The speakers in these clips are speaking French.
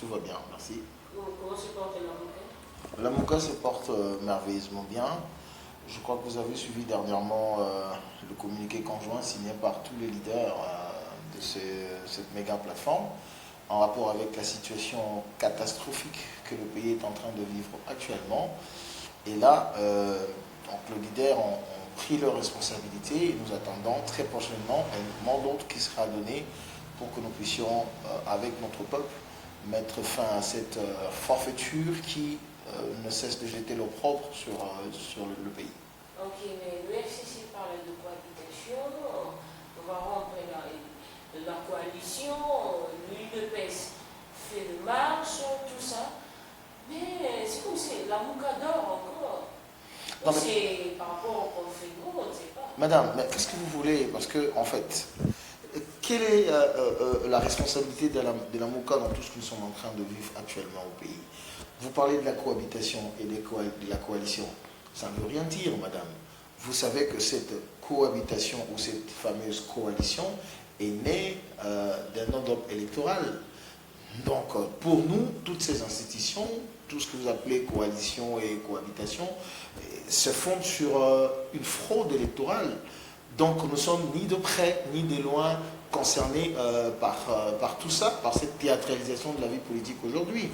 Tout va bien, merci. Comment se porte la Mouka? La Mouka se porte merveilleusement bien. Je crois que vous avez suivi dernièrement le communiqué conjoint signé par tous les leaders de cette méga plateforme en rapport avec la situation catastrophique que le pays est en train de vivre actuellement. Et là, donc les leaders ont pris leurs responsabilités et nous attendons très prochainement un mot d'ordre qui sera donné pour que nous puissions, avec notre peuple, mettre fin à cette forfaiture qui ne cesse de jeter l'opprobre sur le pays. Ok, mais le FCC parle de cohabitation, on va rompre la coalition, l'UDPS fait de marche, tout ça. Mais c'est comme si la Mouka dort encore. Non, c'est par rapport au conflit, on ne sait pas. Madame, mais qu'est-ce que vous voulez? Parce que, en fait, quelle est la responsabilité de la Mouka dans tout ce que nous sommes en train de vivre actuellement au pays? Vous parlez de la cohabitation et de la coalition. Ça ne veut rien dire, madame. Vous savez que cette cohabitation ou cette fameuse coalition est née d'un ordre électoral. Donc, pour nous, toutes ces institutions, tout ce que vous appelez coalition et cohabitation, se fondent sur une fraude électorale. Donc, nous ne sommes ni de près ni de loin concernés par tout ça, par cette théâtralisation de la vie politique aujourd'hui.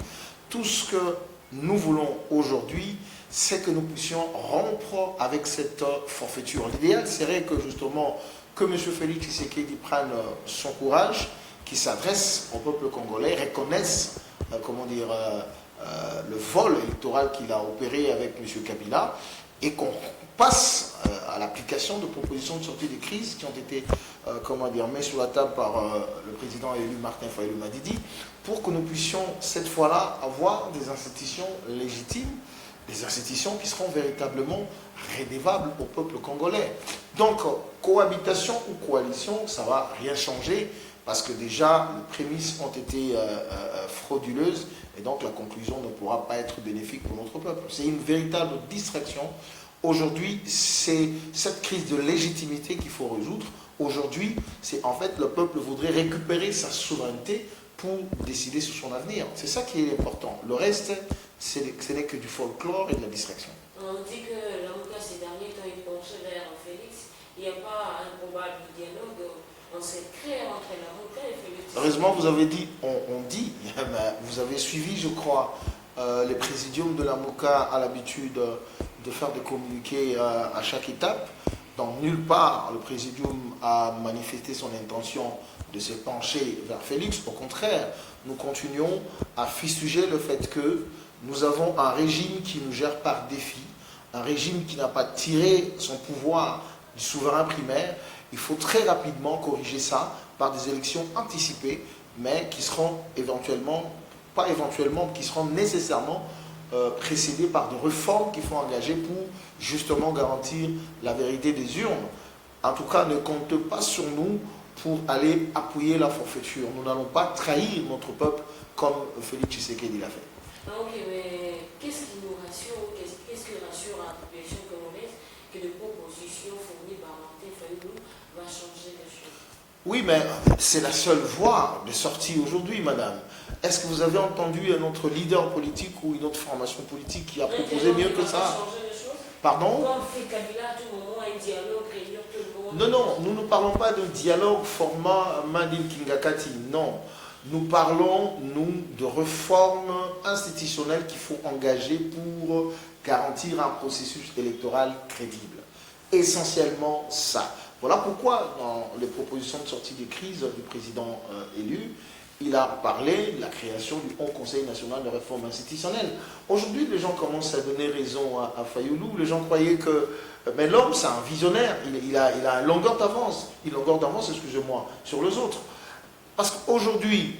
Tout ce que nous voulons aujourd'hui, c'est que nous puissions rompre avec cette forfaiture. L'idéal serait que justement, que M. Félix Tshisekedi prenne son courage, qui s'adresse au peuple congolais, reconnaisse, le vol électoral qu'il a opéré avec M. Kabila, et qu'on passe à l'application de propositions de sortie de crise qui ont été mises sur la table par le président élu Martin Fayulu Madidi, pour que nous puissions cette fois-là avoir des institutions légitimes, des institutions qui seront véritablement redévables au peuple congolais. Donc, cohabitation ou coalition, ça ne va rien changer, parce que déjà, les prémices ont été frauduleuses, et donc la conclusion ne pourra pas être bénéfique pour notre peuple. C'est une véritable distraction. Aujourd'hui, c'est cette crise de légitimité qu'il faut résoudre. Aujourd'hui, c'est en fait le peuple voudrait récupérer sa souveraineté pour décider sur son avenir. C'est ça qui est important. Le reste, ce n'est que du folklore et de la distraction. On dit que la Mouka ces derniers temps est penché vers Félix. Il n'y a pas un probable dialogue en secret entre la Mouka et Félix. Heureusement, vous avez dit, on dit, vous avez suivi, je crois, les présidiums de la Mouka à l'habitude de faire des communiqués à chaque étape. Donc, nulle part, le présidium a manifesté son intention de se pencher vers Félix. Au contraire, nous continuons à fustiger le fait que nous avons un régime qui nous gère par défi, un régime qui n'a pas tiré son pouvoir du souverain primaire. Il faut très rapidement corriger ça par des élections anticipées, mais qui seront qui seront nécessairement précédées par des réformes qu'il faut engager pour justement garantir la vérité des urnes. En tout cas, ne comptez pas sur nous pour aller appuyer la forfaiture. Nous n'allons pas trahir notre peuple comme Félix Tshisekedi l'a fait. Ok, mais qu'est-ce qui nous rassure, qu'est-ce qui rassure la population congolaise que les propositions fournies par Martin Fayulu vont changer les choses? Oui, mais c'est la seule voie de sortie aujourd'hui, madame. Est-ce que vous avez entendu un autre leader politique ou une autre formation politique qui a proposé mieux que ça? Pardon? Non, non, nous ne parlons pas de dialogue format Mandin Kingakati, non. Nous parlons, nous, de réformes institutionnelles qu'il faut engager pour garantir un processus électoral crédible. Essentiellement ça. Voilà pourquoi, dans les propositions de sortie de crise du président élu, il a parlé de la création du Haut Conseil national de réforme institutionnelle. Aujourd'hui, les gens commencent à donner raison à Fayulu. Les gens croyaient que... Mais l'homme, c'est un visionnaire. Il a une longueur d'avance. Excusez-moi, sur les autres. Parce qu'aujourd'hui,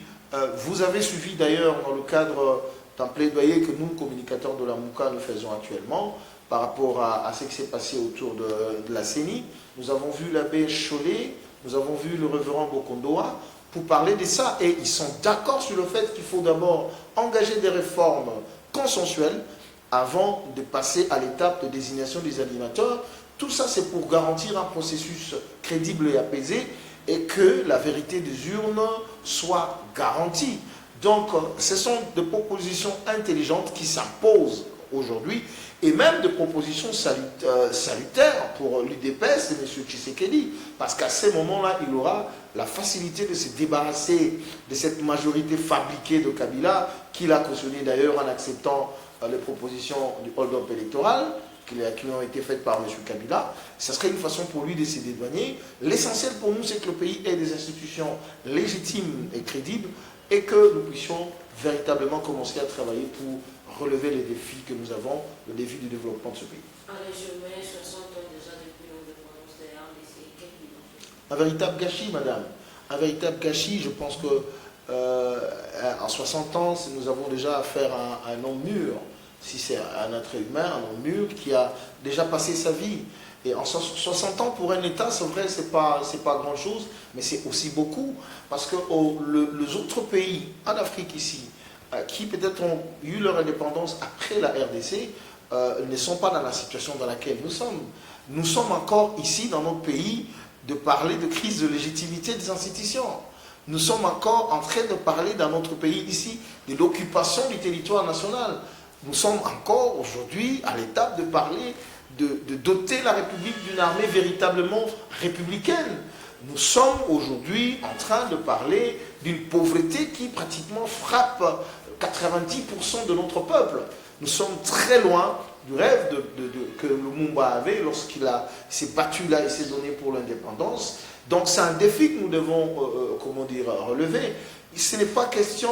vous avez suivi d'ailleurs dans le cadre d'un plaidoyer que nous, communicateurs de la Mouka, nous faisons actuellement, par rapport à ce qui s'est passé autour de la CENI. Nous avons vu l'abbé Chollet, nous avons vu le révérend Bokondoa, pour parler de ça. Et ils sont d'accord sur le fait qu'il faut d'abord engager des réformes consensuelles avant de passer à l'étape de désignation des animateurs. Tout ça, c'est pour garantir un processus crédible et apaisé et que la vérité des urnes soit garantie. Donc, ce sont des propositions intelligentes qui s'imposent aujourd'hui, et même des propositions salutaires pour l'UDPS et M. Tshisekedi, parce qu'à ce moment-là, il aura la facilité de se débarrasser de cette majorité fabriquée de Kabila, qu'il a cautionnée d'ailleurs en acceptant les propositions du hold-up électoral, qui ont été faites par M. Kabila. Ce serait une façon pour lui de se dédouaner. L'essentiel pour nous, c'est que le pays ait des institutions légitimes et crédibles, et que nous puissions véritablement commencer à travailler pour relever les défis que nous avons, le défi du développement de ce pays. En résumé, 60 ans déjà depuis l'indépendance de la RDC, quel bilan? Un véritable gâchis, madame. Un véritable gâchis. Je pense que en 60 ans, nous avons déjà affaire à un homme mûr. Si c'est un être humain, un homme mûr qui a déjà passé sa vie. Et en 60 ans, pour un État, c'est vrai, c'est pas grand-chose, mais c'est aussi beaucoup. Parce que les autres pays en Afrique ici, qui peut-être ont eu leur indépendance après la RDC, ne sont pas dans la situation dans laquelle nous sommes. Nous sommes encore ici, dans notre pays, de parler de crise de légitimité des institutions. Nous sommes encore en train de parler dans notre pays ici de l'occupation du territoire national. Nous sommes encore aujourd'hui à l'étape de parler de doter la République d'une armée véritablement républicaine. Nous sommes aujourd'hui en train de parler d'une pauvreté qui pratiquement frappe 90% de notre peuple. Nous sommes très loin du rêve que Lumumba avait lorsqu'il s'est battu là et s'est donné pour l'indépendance. Donc c'est un défi que nous devons relever. Ce n'est pas question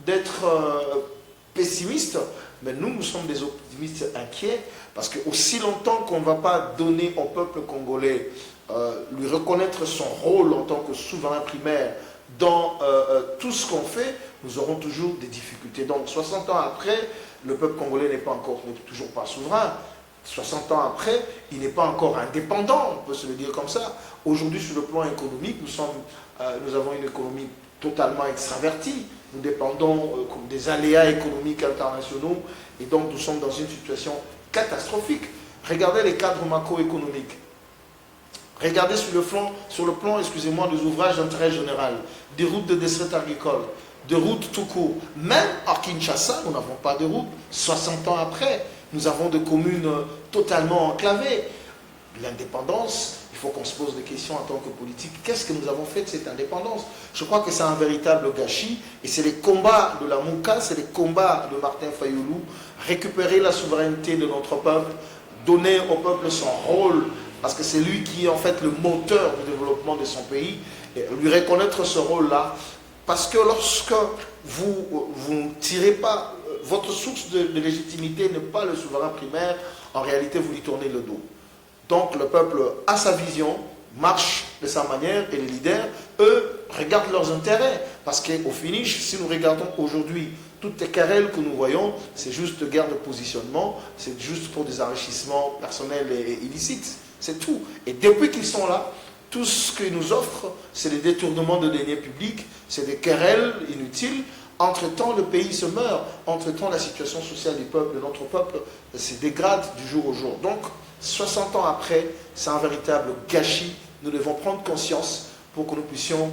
d'être pessimiste, mais nous sommes des optimistes inquiets, parce que aussi longtemps qu'on ne va pas donner au peuple congolais, lui reconnaître son rôle en tant que souverain primaire dans tout ce qu'on fait, nous aurons toujours des difficultés. Donc 60 ans après, le peuple congolais n'est toujours pas souverain. 60 ans après, il n'est pas encore indépendant, on peut se le dire comme ça. Aujourd'hui, sur le plan économique, nous avons une économie totalement extravertie. Nous dépendons des aléas économiques internationaux, et donc nous sommes dans une situation catastrophique. Regardez les cadres macroéconomiques. Regardez sur le plan, excusez-moi, des ouvrages d'intérêt général, des routes de dessert agricole, de routes tout court. Même à Kinshasa, nous n'avons pas de route. 60 ans après, nous avons des communes totalement enclavées. L'indépendance, il faut qu'on se pose des questions en tant que politique. Qu'est-ce que nous avons fait de cette indépendance? Je crois que c'est un véritable gâchis, et c'est les combats de la Mouka, c'est les combats de Martin Fayoulou, récupérer la souveraineté de notre peuple, donner au peuple son rôle, parce que c'est lui qui est en fait le moteur du développement de son pays, et lui reconnaître ce rôle-là, parce que lorsque vous ne tirez pas, votre source de légitimité n'est pas le souverain primaire, en réalité vous lui tournez le dos. Donc le peuple a sa vision, marche de sa manière, et les leaders, eux, regardent leurs intérêts. Parce qu'au finish, si nous regardons aujourd'hui toutes les querelles que nous voyons, c'est juste de guerre de positionnement, c'est juste pour des enrichissements personnels et illicites. C'est tout. Et depuis qu'ils sont là, tout ce qu'ils nous offrent, c'est des détournements de deniers publics, c'est des querelles inutiles. Entre-temps, le pays se meurt. Entre-temps, la situation sociale du peuple, de notre peuple, se dégrade du jour au jour. Donc, 60 ans après, c'est un véritable gâchis. Nous devons prendre conscience pour que nous puissions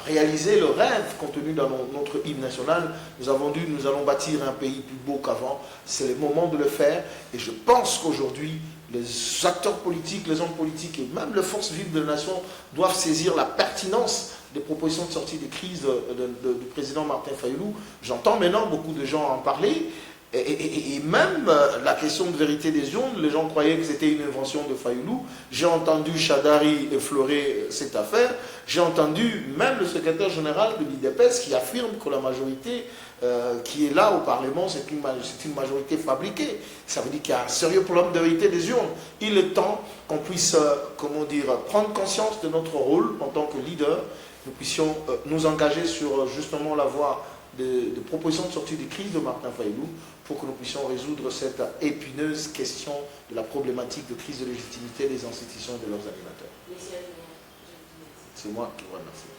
réaliser le rêve contenu dans notre hymne national. Nous allons bâtir un pays plus beau qu'avant. C'est le moment de le faire. Et je pense qu'aujourd'hui, les acteurs politiques, les hommes politiques et même les forces vives de la nation doivent saisir la pertinence des propositions de sortie des crises du président Martin Fayoulou. J'entends maintenant beaucoup de gens en parler. Et même la question de vérité des urnes, les gens croyaient que c'était une invention de Fayoulou. J'ai entendu Chadari effleurer cette affaire. J'ai entendu même le secrétaire général de l'UDPS qui affirme que la majorité qui est là au Parlement, c'est une majorité fabriquée. Ça veut dire qu'il y a un sérieux problème de vérité des urnes. Il est temps qu'on puisse, prendre conscience de notre rôle en tant que leader. Nous puissions nous engager sur justement la voie de propositions de sortie des crises de Martin Fayoulou, pour que nous puissions résoudre cette épineuse question de la problématique de crise de légitimité des institutions et de leurs animateurs. C'est moi qui vous remercie.